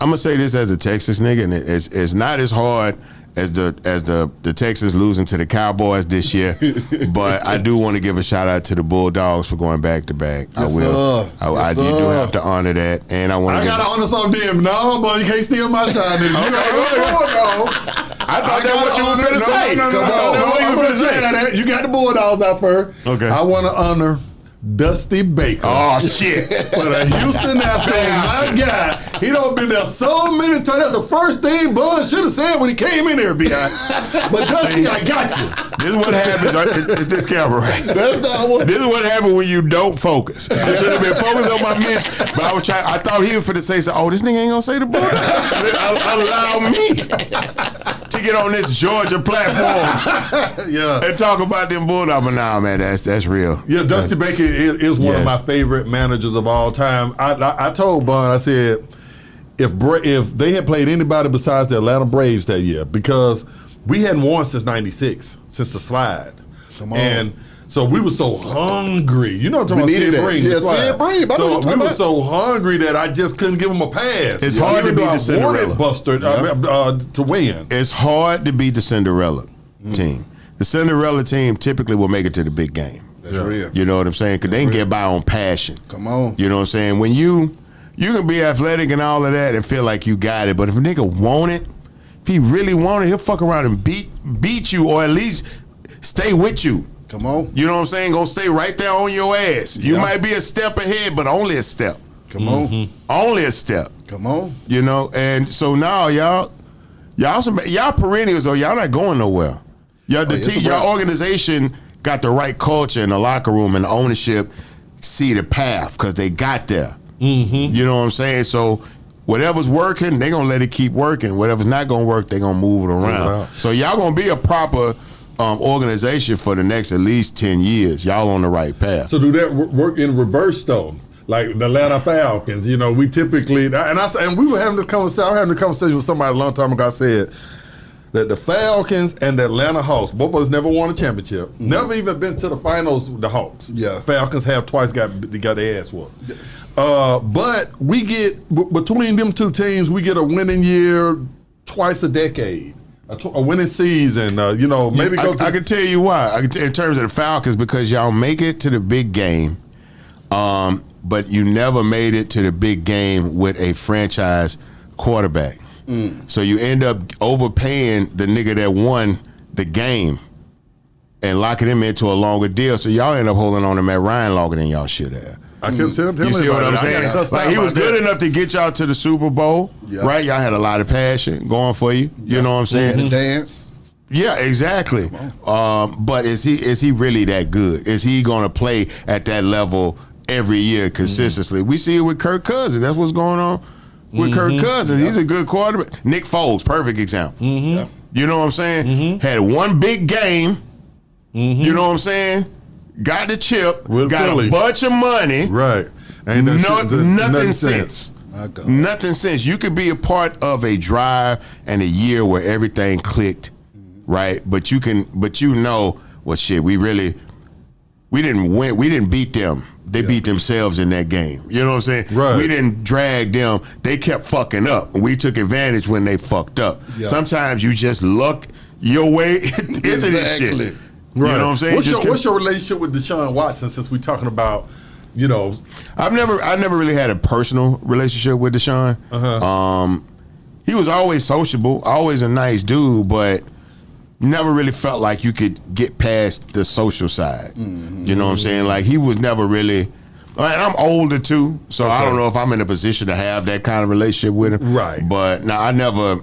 I'm gonna say this as a Texas nigga, and it's not as hard as the Texans losing to the Cowboys this year, but I do want to give a shout out to the Bulldogs for going back to back. Yes, I will. Sir. I do have to honor that, and I want. I gotta honor something. No, but you can't steal my shine. You I thought that's what you were going to say. No. You got the Bulldogs out first. Okay. I want to honor Dusty Baker. Oh shit! For the Houston Astros, my guy, he done been there so many times. That's the first thing Bud should have said when he came in there, B.I. But Dusty, I got you. This is what happens. It's this camera, right? That's not what. This is what happens when you don't focus. I should have been focused on my miss, but I was trying. I thought he was finna say, "Oh, this nigga ain't gonna say the Bulldogs." Allow me to get on this Georgia platform, and talk about them Bulldogs. But nah, man, that's real. Yeah, Dusty Baker is one of my favorite managers of all time. I told Bun, I said, if they had played anybody besides the Atlanta Braves that year, because we hadn't won since '96, since the slide. Come on. And so we were so hungry. You know what I'm talking We about? needed Sid that. Bream, Yeah, the slide. Sid Bream. I know So what you're we were talking so hungry that I just couldn't give them a pass. It's hard to beat the Cinderella. Wanted Buster to win. It's hard to beat the Cinderella team. The Cinderella team typically will make it to the big game. That's real. You know what I'm saying? Because they can get by on passion. Come on. You know what I'm saying? When you can be athletic and all of that and feel like you got it, but if a nigga want it, if he really want it, he'll fuck around and beat you, or at least stay with you. Come on. You know what I'm saying? Gonna stay right there on your ass. You might be a step ahead, but only a step. Come on. Only a step. Come on. You know, and so now y'all perennials though. Y'all not going nowhere. Y'all your organization got the right culture in the locker room, and the ownership see the path because they got there. You know what I'm saying? So whatever's working, they gonna let it keep working. Whatever's not gonna work, they gonna move it around. So y'all gonna be a proper organization for the next at least 10 years. Y'all on the right path. So do that work in reverse though? Like the Atlanta Falcons, you know, we typically and we were having this conversation. I was having a conversation with somebody a long time ago. I said that the Falcons and the Atlanta Hawks, both of us never won a championship. Never even been to the finals with the Hawks. Yeah. Falcons have twice got their ass whooped. But we get, between them two teams, we get a winning year twice a decade. A winning season, you know, maybe I can tell you why. In terms of the Falcons, because y'all make it to the big game, but you never made it to the big game with a franchise quarterback. So you end up overpaying the nigga that won the game and locking him into a longer deal. So y'all end up holding on to Matt Ryan longer than y'all should have. I kept telling you see what I'm saying? Like he was good enough to get y'all to the Super Bowl, right? Y'all had a lot of passion going for you. You know what I'm saying? And dance. Yeah, exactly. But is he really that good? Is he going to play at that level every year consistently? We see it with Kirk Cousins. That's what's going on with Kirk Cousins. He's a good quarterback. Nick Foles, perfect example. You know what I'm saying? Had one big game. You know what I'm saying? Got the chip. Got a bunch of money. Right. Ain't nothing since. Nothing since. You could be a part of a drive and a year where everything clicked, right? But you know, well, shit, we didn't win. We didn't beat them. They beat themselves in that game. You know what I'm saying? Right. We didn't drag them. They kept fucking up. We took advantage when they fucked up. Sometimes you just luck your way into this shit. Right. You know what I'm saying? What's your relationship with Deshaun Watson, since we're talking about, you know? I never really had a personal relationship with Deshaun. He was always sociable, always a nice dude, but never really felt like you could get past the social side. You know what I'm saying? Like he was never really. I'm older too, so I don't know if I'm in a position to have that kind of relationship with him. Right. But no, I never.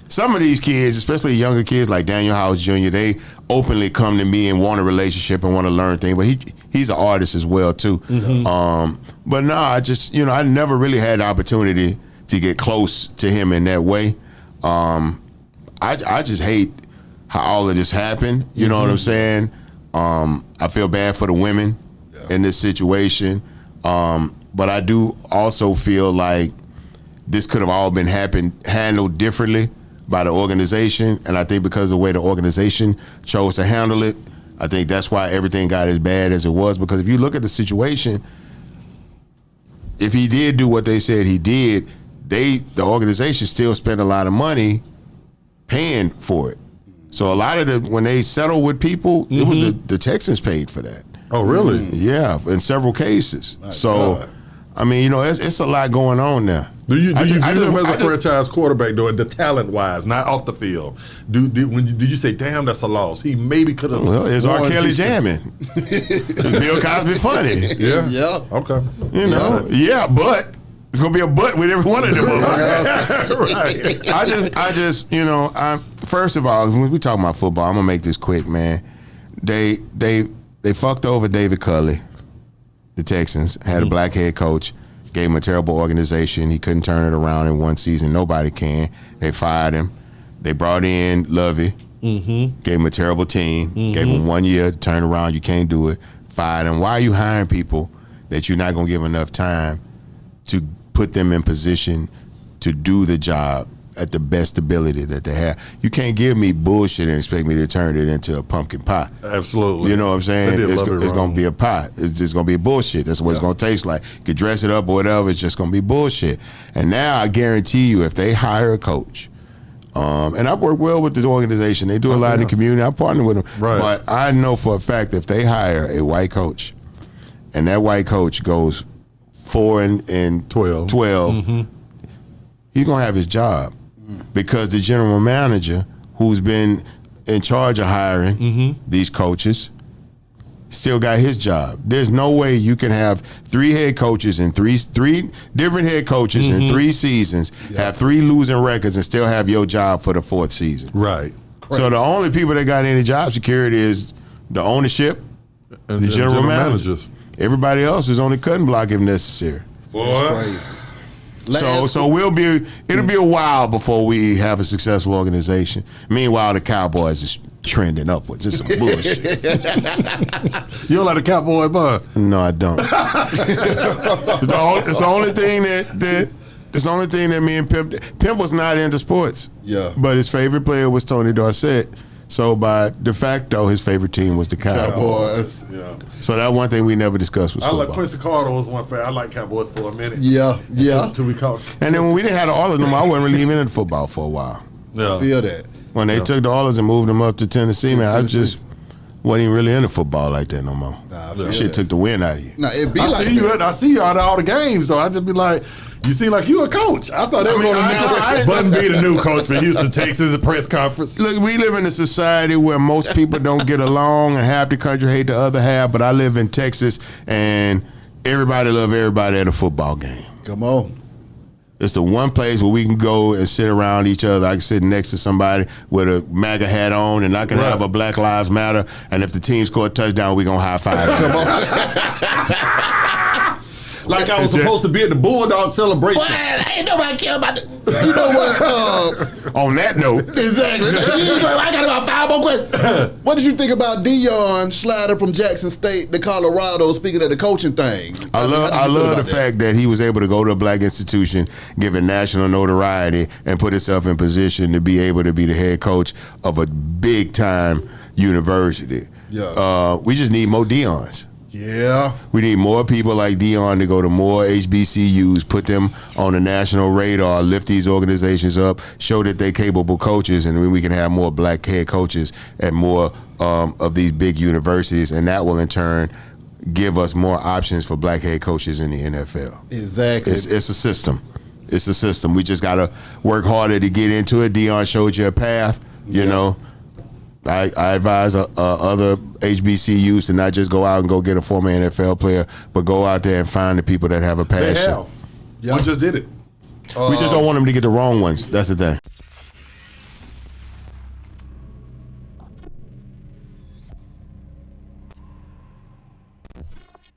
Some of these kids, especially younger kids like Daniel House Jr., they openly come to me and want a relationship and want to learn things. But he's an artist as well too. But no, I never really had the opportunity to get close to him in that way. I just hate how all of this happened. You know what I'm saying? I feel bad for the women in this situation. But I do also feel like this could have all been handled differently by the organization. And I think because of the way the organization chose to handle it, I think that's why everything got as bad as it was. Because if you look at the situation, if he did do what they said he did, the organization still spent a lot of money paying for it. So a lot of when they settle with people, it was the Texans paid for that. Oh, really? Yeah, in several cases. God. I mean, it's a lot going on now. Do you view him as a franchise quarterback, though, the talent-wise, not off the field? Did you say, damn, that's a loss? He maybe could have. Well, is R. Kelly jamming? Is Bill Cosby funny? Yeah. Yeah. Okay. Yeah, but it's gonna be a but with every one of them. Right. I just, first of all, when we talk about football, I'm gonna make this quick, man. They fucked over David Culley. The Texans had a black head coach, gave him a terrible organization. He couldn't turn it around in one season. Nobody can. They fired him. They brought in Lovey, gave him a terrible team, gave him 1 year to turn around. You can't do it. Fired him. Why are you hiring people that you're not going to give enough time to put them in position to do the job at the best ability that they have? You can't give me bullshit and expect me to turn it into a pumpkin pie. Absolutely. You know what I'm saying? It's going to be a pie. It's just going to be bullshit. That's what it's going to taste like. You can dress it up or whatever. It's just going to be bullshit. And now I guarantee you, if they hire a coach, and I've worked well with this organization. They do a lot in the community. I partner with them. Right. But I know for a fact if they hire a white coach, and that white coach goes 4-12, he's going to have his job. Because the general manager, who's been in charge of hiring these coaches, still got his job. There's no way you can have three head coaches and three different head coaches in 3 seasons, have 3 losing records, and still have your job for the 4th season. Right. Crazy. So the only people that got any job security is the ownership, And the general managers. Everybody else is on the cutting block if necessary. Crazy. So it'll be a while before we have a successful organization. Meanwhile, the Cowboys is trending upwards. It's some bullshit. You don't like the Cowboy, bud? No, I don't. It's the only thing that me and Pimp was not into sports. Yeah. But his favorite player was Tony Dorsett. So by de facto, his favorite team was the Cowboys. Yeah. So that one thing we never discussed was football. I like Quincy Carter was one fan. I like Cowboys for a minute. Yeah. Until we caught. And then when we didn't have the Oilers no more, I wasn't really even into football for a while. Yeah. Feel that. When they took the Oilers and moved them up to Tennessee, man, I just wasn't even really into football like that no more. That shit took the wind out of you. Nah, it be I like see that. I see you out of all the games though. I just be like, you seem like you a coach. I thought they were going to announce Button be the new coach for Houston Texans at press conference. Look, we live in a society where most people don't get along and half the country hate the other half, but I live in Texas and everybody love everybody at a football game. Come on. It's the one place where we can go and sit around each other. I can sit next to somebody with a MAGA hat on, and I can have a Black Lives Matter, and if the team score a touchdown, we going to high five. Come on. Like I was supposed to be at the Bulldogs celebration. Well, ain't nobody care about the. You know what? On that note. Exactly. I got about 5 more questions. What did you think about Deion sliding from Jackson State to Colorado, speaking of the coaching thing? I love the fact that he was able to go to a black institution, give it national notoriety, and put himself in position to be able to be the head coach of a big-time university. Yeah. We just need more Deions. Yeah. We need more people like Deion to go to more HBCUs, put them on the national radar, lift these organizations up, show that they're capable coaches, and then we can have more black head coaches at more of these big universities, and that will in turn give us more options for black head coaches in the NFL. Exactly. It's a system. It's a system. We just got to work harder to get into it. Deion showed you a path, you know. I advise other HBCUs to not just go out and go get a former NFL player, but go out there and find the people that have a passion. They have. One just did it. We just don't want them to get the wrong ones. That's the thing.